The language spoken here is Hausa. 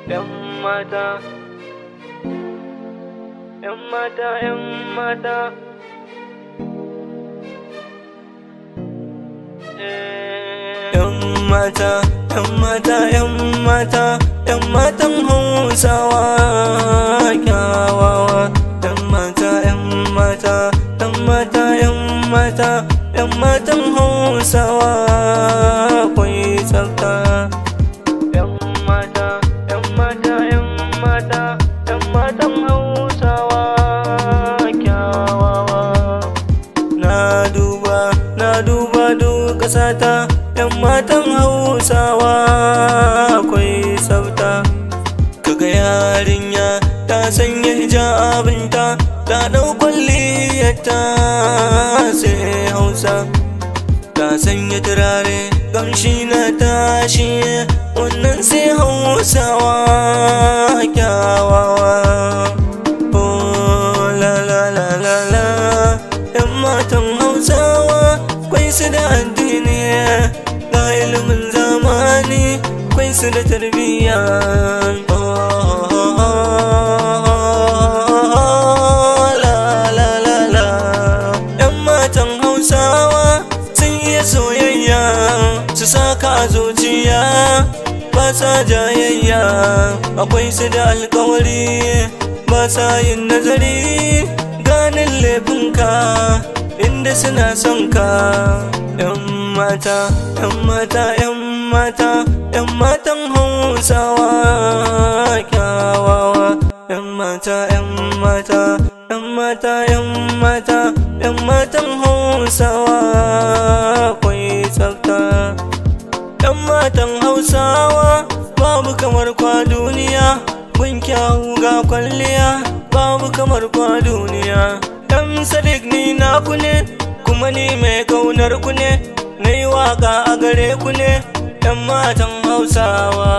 'yan mata, 'yan mata, 'yan mata. Yan mata, yan mata, yan mata, yan matan Hausawa kyawawa. Yan mata, yan mata, yan mata, yan mata, yan matan Hausawa akwai tsafta. Yan mata, yan mata, yan mata, yan matan Hausawa kyawawa. Na duba duk ƙasata, yan matan Hausawa akwai tsafta. Kaga yarinya ta sanya hijabinta, ta ɗau kwalliyarta sai Hausa. Ta sanya turare kamshi na tashi, wannan sai Hausawa kyawawa. Oh la la la la la, yan matan Hausawa kwai su da addini, ga ilimin zamani, kwai su da tarbiyya. La la la la, yan matan Hausawa sun iya soyayya, su saka a zuciya ba sa jayayya. Akwai su da alkawari, ba sa yin nazari, ganin laifinka inda suna son ka. Yan mata, yan mata, yan mata, yan matan Hausawa kyawawa. Yan mata, yan mata, yan mata, yan mata, yan matan Hausawa akwai tsafta. Yan matan Hausawa babu kamar kwa duniya, gun kyawu ga kwalliya, babu kamar kwa duniya. Dan Sadiq ni naku ne, kuma ni mai kaunar ku ne, na yi waka a gare ku ne, yan matan Hausawa.